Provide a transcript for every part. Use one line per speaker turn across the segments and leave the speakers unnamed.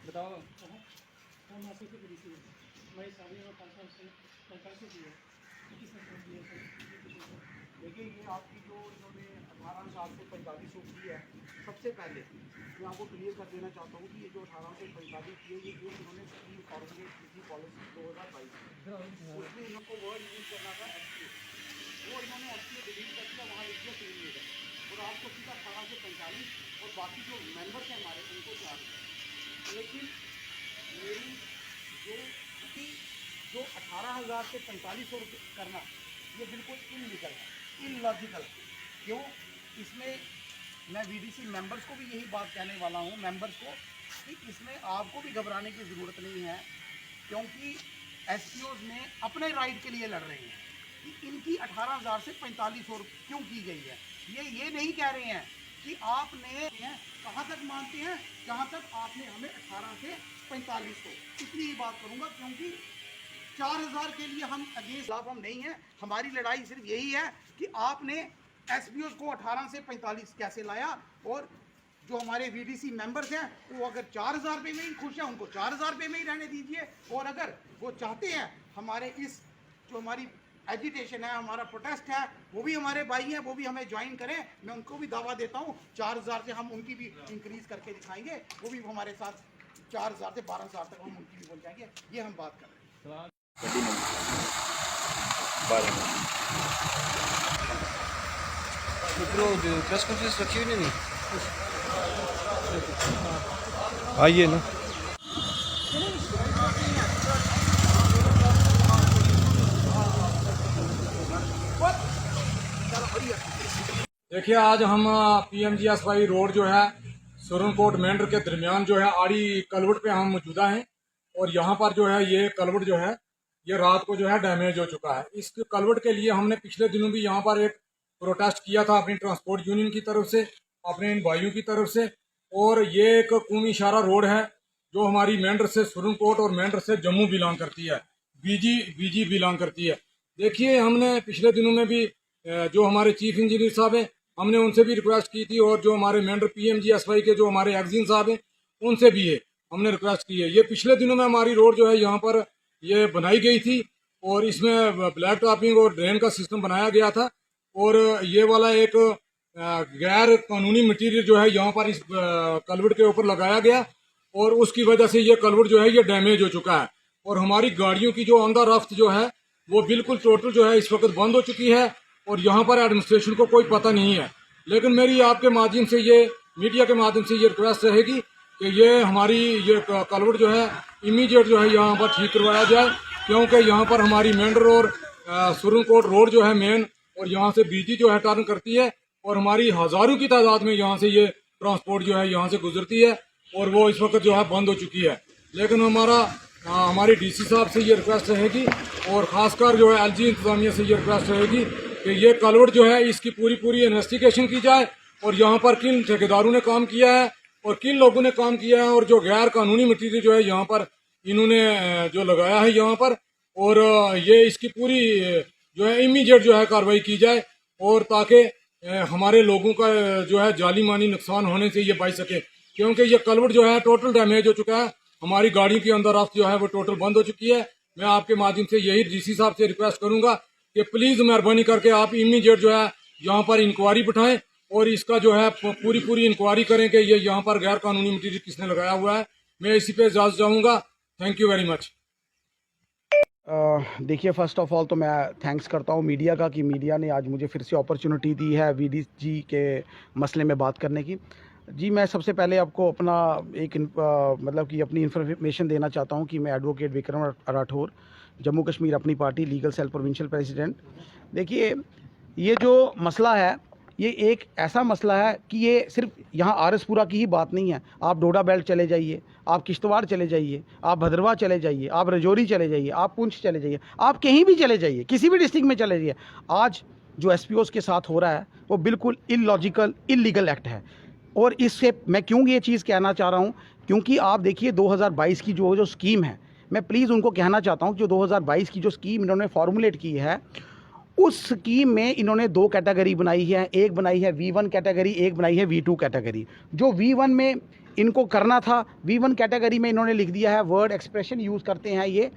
बताओ।
हम मासी से बड़ी सी मैं शादी में 5 साल से 45 की है।
देखिए ये आपकी जो इन्होंने 18 साल से 45 की है, सबसे पहले मैं आपको क्लियर कर देना चाहता हूँ कि ये जो 18 से 45 की है, ये एक इन्होंने स्कीम फॉर्मुलेट की थी पॉलिसी 2022 में। उसमें इनको वर्ड यूज़ करना था एफ, वो इन्होंने एफ डिलीट कर दिया, वहाँ लिख दिया क्रिमिनेटर, और आपको सीधा 18 से 45 और बाकी जो मेंबर्स हैं हमारे उनको 4। लेकिन मेरी जो 18,000 से 4500 करना, ये बिल्कुल इनलीगल है, इलॉजिकल। क्यों? इसमें मैं वीडीसी मेंबर्स को भी यही बात कहने वाला हूँ, मेंबर्स को, कि इसमें आपको भी घबराने की ज़रूरत नहीं है, क्योंकि एसपीओज में अपने राइट के लिए लड़ रहे हैं कि इनकी 18,000 से 4500 क्यों की गई है। ये नहीं कह रहे हैं कि आपने कहाँ तक मानते हैं, जहाँ तक आपने हमें 18 से 4500, इतनी ही बात करूँगा, क्योंकि 4,000 के लिए हम अगेंस्ट हम नहीं हैं। हमारी लड़ाई सिर्फ यही है कि आपने एसपीओज को 18 से 45 कैसे लाया, और जो हमारे वीडीसी मेंबर्स हैं वो अगर 4,000 रुपये में ही खुश हैं, उनको 4,000 रुपये में ही रहने दीजिए, और अगर वो चाहते हैं हमारे इस जो हमारी एजिटेशन है, हमारा प्रोटेस्ट है, वो भी हमारे भाई हैं, वो भी हमें ज्वाइन करें। मैं उनको भी दावा देता हूँ 4,000 से हम उनकी भी इंक्रीज़ करके दिखाएंगे, वो भी हमारे साथ 4,000 से 12,000 तक हम उनकी भी बोल जाएंगे। ये हम बात कर रहे हैं।
प्रेस कॉन्फ्रेंस रखी हुई नहीं,
आइए ना।
देखिए, आज हम PMGSY रोड जो है सुरनकोट मेंढर के दरमियान जो है आड़ी कलवट पे हम मौजूदा हैं, और यहाँ पर जो है ये कलवट जो है ये रात को जो है डैमेज हो चुका है। इस कलवट के लिए हमने पिछले दिनों भी यहाँ पर एक प्रोटेस्ट किया था अपनी ट्रांसपोर्ट यूनियन की तरफ से, अपने इन भाइयों की तरफ से, और ये एक कौमी इशारा रोड है जो हमारी मेंढर से सुरनकोट और मेंढर से जम्मू बिलोंग करती है, बीजी बिलोंग करती है। देखिए, हमने पिछले दिनों में भी जो हमारे चीफ इंजीनियर साहब हैं, हमने उनसे भी रिक्वेस्ट की थी, और जो हमारे मेंढर PMGSY के जो हमारे एग्जीन साहब हैं उनसे भी है हमने रिक्वेस्ट की है। ये पिछले दिनों में हमारी रोड जो है यहाँ पर ये बनाई गई थी, और इसमें ब्लैक टॉपिंग और ड्रेन का सिस्टम बनाया गया था, और ये वाला एक गैर कानूनी मटेरियल जो है यहाँ पर इस कलवट के ऊपर लगाया गया, और उसकी वजह से ये कलवट जो है ये डैमेज हो चुका है, और हमारी गाड़ियों की जो अंदर रफ्त जो है वो बिल्कुल टोटल जो है इस वक्त बंद हो चुकी है, और यहाँ पर एडमिनिस्ट्रेशन को कोई पता नहीं है। लेकिन मेरी आपके माध्यम से ये मीडिया के माध्यम से ये रिक्वेस्ट रहेगी कि ये हमारी ये कलवट जो है इमीडिएट जो है यहाँ पर ठीक करवाया जाए, क्योंकि यहाँ पर हमारी मेंढर और सुरनकोट रोड जो है मेन, और यहाँ से बीजी जो है टर्न करती है, और हमारी हज़ारों की तादाद में यहाँ से ये ट्रांसपोर्ट जो है यहाँ से गुजरती है, और वो इस वक्त जो है बंद हो चुकी है। लेकिन हमारे DC साहब से ये रिक्वेस्ट रहेगी, और ख़ासकर जो है LG इंतज़ामिया से ये रिक्वेस्ट रहेगी कि ये कलवट जो है इसकी पूरी इन्वेस्टिगेशन की जाए, और यहाँ पर किन ठेकेदारों ने काम किया है और किन लोगों ने काम किया है, और जो गैर कानूनी मटीरियल जो है यहाँ पर इन्होंने जो लगाया है यहाँ पर, और ये इसकी पूरी जो है इमीडिएट जो है कार्रवाई की जाए, और ताकि हमारे लोगों का जो है जाली मानी नुकसान होने से ये बच सके, क्योंकि ये कलवट जो है टोटल डैमेज हो चुका है, हमारी गाड़ी के अंदर रफ्त जो है वो टोटल बंद हो चुकी है। मैं आपके माध्यम से यही DC साहब से रिक्वेस्ट करूंगा कि प्लीज़ मेहरबानी करके आप इमीडिएट जो है यहाँ पर इंक्वायरी बिठाएं, और इसका जो है पूरी इंक्वायरी करें कि ये यहाँ पर गैर कानूनी मटीरियल किसने लगाया हुआ है। मैं इसी पे इजाज़त चाहूँगा। Thank you very much.
देखिए, फ़र्स्ट ऑफ ऑल तो मैं थैंक्स करता हूँ मीडिया का कि मीडिया ने आज मुझे फिर से अपॉर्चुनिटी दी है VDG के मसले में बात करने की। जी, मैं सबसे पहले आपको अपना एक मतलब कि अपनी इन्फॉर्मेशन देना चाहता हूँ कि मैं advocate Vikram Rathore, Jammu Kashmir Apni party, legal cell provincial president. देखिए, ये जो मसला है ये एक ऐसा मसला है कि ये सिर्फ यहाँ RSपुरा की ही बात नहीं है। आप डोडा बेल्ट चले जाइए, आप किश्तवाड़ चले जाइए, आप भद्रवाह चले जाइए, आप रजौरी चले जाइए, आप पुंछ चले जाइए, आप कहीं भी चले जाइए, किसी भी डिस्ट्रिक्ट में चले जाइए, आज जो SPOs के साथ हो रहा है वो बिल्कुल इलॉजिकल, इलीगल एक्ट है। और इससे मैं क्यों ये चीज़ कहना चाह रहा हूँ, क्योंकि आप देखिए 2022 की जो स्कीम है, मैं प्लीज़ उनको कहना चाहता हूँ जो 2022 की जो स्कीम इन्होंने फॉर्मुलेट की है, उस स्कीम में इन्होंने 2 कैटेगरी बनाई है। एक बनाई है V1 कैटेगरी, एक बनाई है V2 कैटेगरी। जो V1 में इनको करना था V1 कैटेगरी में इन्होंने लिख दिया है, वर्ड एक्सप्रेशन यूज़ करते हैं ये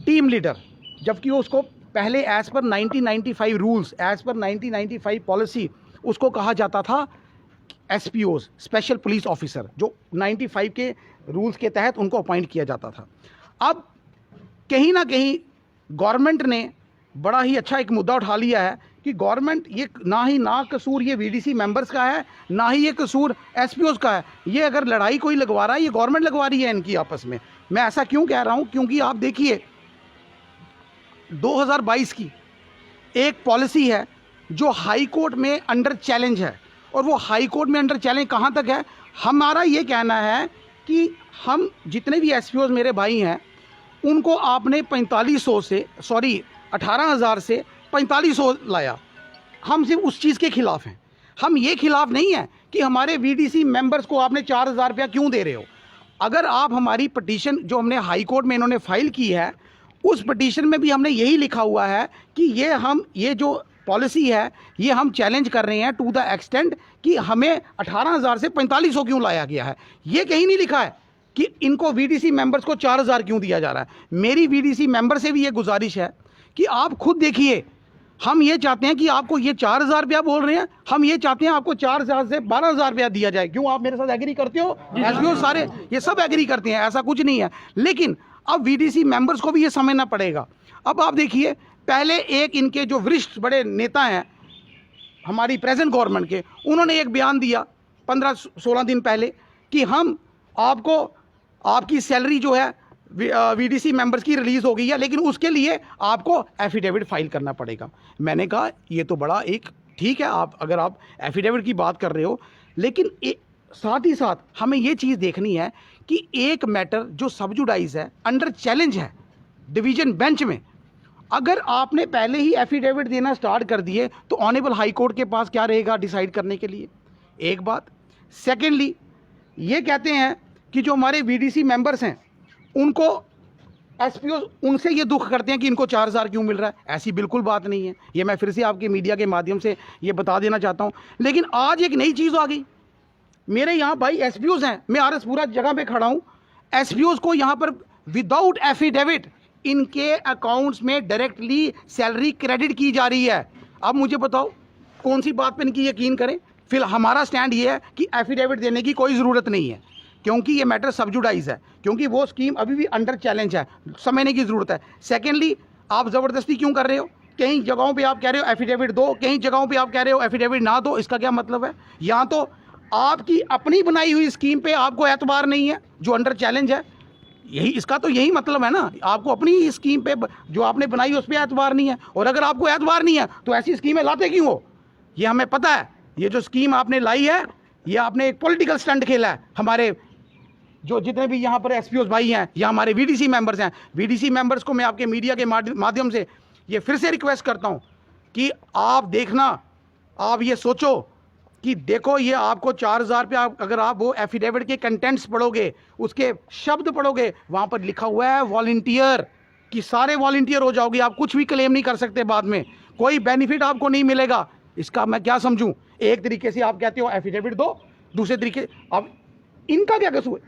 टीम लीडर, जबकि उसको पहले as per 1995 rules, as per 1995 policy उसको कहा जाता था SPOs, स्पेशल पुलिस ऑफिसर, जो 95 के रूल्स के तहत उनको अपॉइंट किया जाता था। अब कहीं ना कहीं गवर्नमेंट ने बड़ा ही अच्छा एक मुद्दा उठा लिया है कि गवर्नमेंट ये ना कसूर ये VDC मेंबर्स का है, ना ही ये कसूर SPOs का है। ये अगर लड़ाई कोई लगवा रहा है, ये गवर्नमेंट लगवा रही है इनकी आपस में। मैं ऐसा क्यों कह रहा हूँ, क्योंकि आप देखिए 2022 की एक पॉलिसी है जो हाई कोर्ट में अंडर चैलेंज है, और वो हाई कोर्ट में अंडर चैलेंज कहाँ तक है। हमारा ये कहना है कि हम जितने भी SPOs मेरे भाई हैं उनको आपने 4500 से 18,000 से 4500 लाया। हम सिर्फ उस चीज़ के खिलाफ हैं। हम ये खिलाफ नहीं है कि हमारे VDC मेंबर्स को आपने 4,000 रुपया क्यों दे रहे हो। अगर आप हमारी पटिशन जो हमने हाई कोर्ट में इन्होंने फाइल की है, उस पटिशन में भी हमने यही लिखा हुआ है कि ये जो पॉलिसी है ये हम चैलेंज कर रहे हैं टू द एक्सटेंड कि हमें 18,000 से 4500 क्यों लाया गया है। ये कहीं नहीं लिखा है कि इनको VDC मेंबर्स को 4,000 क्यों दिया जा रहा है। मेरी VDC मेंबर से भी ये गुजारिश है कि आप खुद देखिए, हम ये चाहते हैं कि आपको ये 4,000 रुपया बोल रहे हैं, हम ये चाहते हैं आपको 4,000 से 12,000 रुपया दिया जाए। क्यों आप मेरे साथ एग्री करते हो? SPO सारे ये सब एग्री करते हैं, ऐसा कुछ नहीं है। लेकिन अब VDC मेंबर्स को भी ये समझना पड़ेगा। अब आप देखिए, पहले एक इनके जो वरिष्ठ बड़े नेता हैं हमारी प्रेजेंट गवर्नमेंट के, उन्होंने एक बयान दिया 15-16 दिन पहले कि हम आपको आपकी सैलरी जो है VDC मेंबर्स की रिलीज़ हो गई है, लेकिन उसके लिए आपको एफिडेविट फाइल करना पड़ेगा। मैंने कहा ये तो बड़ा एक ठीक है, अगर आप एफिडेविट की बात कर रहे हो, लेकिन साथ ही साथ हमें ये चीज़ देखनी है कि एक मैटर जो सबजुडाइज है, अंडर चैलेंज है डिवीज़न बेंच में, अगर आपने पहले ही एफिडेविट देना स्टार्ट कर दिए तो ऑनेबल हाई कोर्ट के पास क्या रहेगा डिसाइड करने के लिए। एक बात। सेकेंडली, ये कहते हैं कि जो हमारे VDC मेंबर्स हैं उनको SPO उनसे ये दुख करते हैं कि इनको 4,000 क्यों मिल रहा है। ऐसी बिल्कुल बात नहीं है। ये मैं फिर से आपके मीडिया के माध्यम से ये बता देना चाहता हूँ। लेकिन आज एक नई चीज़ आ गई, मेरे यहाँ भाई SPOs हैं, मैं RS पूरा जगह पे खड़ा हूँ, SPOs को यहाँ पर विदाउट एफिडेविट इनके अकाउंट्स में डायरेक्टली सैलरी क्रेडिट की जा रही है। अब मुझे बताओ कौन सी बात पे इनकी यकीन करें। फिर हमारा स्टैंड ये है कि एफिडेविट देने की कोई ज़रूरत नहीं है, क्योंकि ये मैटर सबजुडाइज है, क्योंकि वो स्कीम अभी भी अंडर चैलेंज है, समझने की ज़रूरत है। सेकेंडली, आप ज़बरदस्ती क्यों कर रहे हो? कहीं जगहों पे आप कह रहे हो एफिडेविट दो, कहीं जगहों पे आप कह रहे हो एफिडेविट ना दो। इसका क्या मतलब है? यहाँ तो आपकी अपनी बनाई हुई स्कीम पे आपको एतबार नहीं है जो अंडर चैलेंज है। इसका तो यही मतलब है ना, आपको अपनी स्कीम पे जो आपने बनाई उस पर एतबार नहीं है। और अगर आपको एतबार नहीं है तो ऐसी स्कीमें लाते क्यों हो? ये हमें पता है, ये जो स्कीम आपने लाई है ये आपने एक पॉलिटिकल स्टंट खेला है। हमारे जो जितने भी यहाँ पर SPOs भाई हैं या हमारे VDC मेंबर्स हैं, VDC मेंबर्स को मैं आपके मीडिया के माध्यम से ये फिर से रिक्वेस्ट करता हूँ कि आप देखना, आप ये सोचो कि देखो ये आपको 4,000 रुपया, अगर आप वो एफिडेविट के कंटेंट्स पढ़ोगे, उसके शब्द पढ़ोगे, वहाँ पर लिखा हुआ है वॉलंटियर, कि सारे वॉलंटियर हो जाओगे, आप कुछ भी क्लेम नहीं कर सकते, बाद में कोई बेनिफिट आपको नहीं मिलेगा। इसका मैं क्या समझूं? एक तरीके से आप कहते हो एफिडेविट दो, दूसरे तरीके अब इनका क्या कसूर?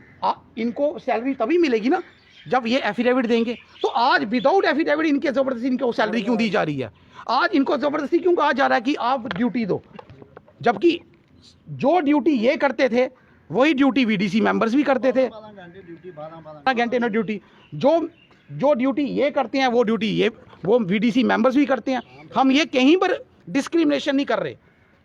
इनको सैलरी तभी मिलेगी ना जब ये एफिडेविट देंगे। तो आज विदाउट एफिडेविट इनके ज़बरदस्ती इनको सैलरी क्यों दी जा रही है? आज इनको ज़बरदस्ती क्यों कहा जा रहा है कि आप ड्यूटी दो, जबकि जो ड्यूटी ये करते थे वही ड्यूटी VDC मेंबर्स भी करते थे। 12 घंटे में ड्यूटी जो ड्यूटी ये करते हैं वो VDC मेंबर्स भी करते हैं। हम ये कहीं पर डिस्क्रिमिनेशन नहीं कर रहे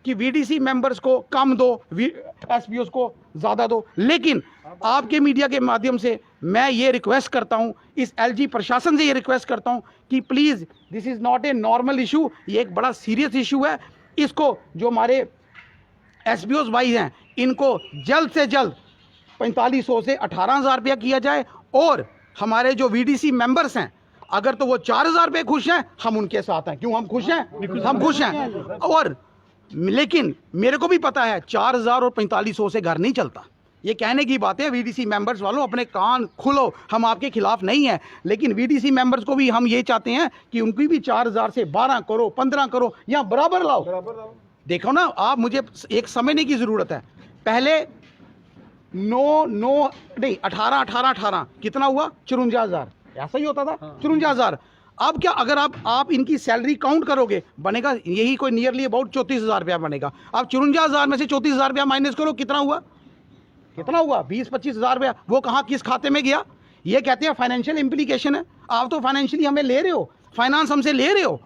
कि VDC मेंबर्स को कम दो, SPOs को ज़्यादा दो। लेकिन आपके मीडिया के माध्यम से मैं ये रिक्वेस्ट करता हूँ, इस LG प्रशासन से ये रिक्वेस्ट करता हूँ कि please, this is not a normal issue, ये एक बड़ा सीरियस इशू है। इसको जो हमारे SPOs भाई हैं इनको जल्द से जल्द 4500 से 18,000 रुपया किया जाए। और हमारे जो VDC मेंबर्स हैं, अगर तो वो 4,000 रुपये खुश हैं, हम उनके साथ हैं। क्यों हम खुश हैं? हम खुश हैं। और लेकिन मेरे को भी पता है 4,000 और 4500 से घर नहीं चलता। ये कहने की बात है, VDC मेंबर्स वालों अपने कान खोलो, हम आपके खिलाफ नहीं हैं, लेकिन VDC मेंबर्स को भी हम ये चाहते हैं कि उनकी भी 4,000 से 12 करो, 15 करो, या बराबर लाओ। देखो ना, आप मुझे एक समझने की ज़रूरत है। पहले 9 नहीं 18 कितना हुआ 54,000, ऐसा ही होता था 54,000। अब क्या अगर आप इनकी सैलरी काउंट करोगे बनेगा यही कोई नियरली अबाउट 34,000 रुपया बनेगा। अब 54,000 में से 34,000 रुपया माइनस करो, कितना हुआ 20-25,000 रुपया। वो कहाँ किस खाते में गया? ये कहते हैं फाइनेंशियल इम्प्लीकेशन है। आप तो फाइनेंशियली हमें ले रहे हो, फाइनेंस हमसे ले रहे हो,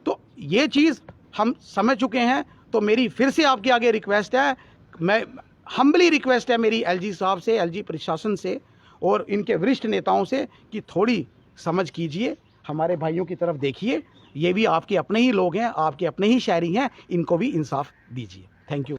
तो ये चीज़ हम समझ चुके हैं। तो मेरी फिर से आपके आगे रिक्वेस्ट है, मैं हम्बली रिक्वेस्ट है मेरी एलजी साहब से, एलजी प्रशासन से और इनके वरिष्ठ नेताओं से कि थोड़ी समझ कीजिए, हमारे भाइयों की तरफ देखिए। ये भी आपके अपने ही लोग हैं, आपके अपने ही शहरी हैं, इनको भी इंसाफ दीजिए। Thank you.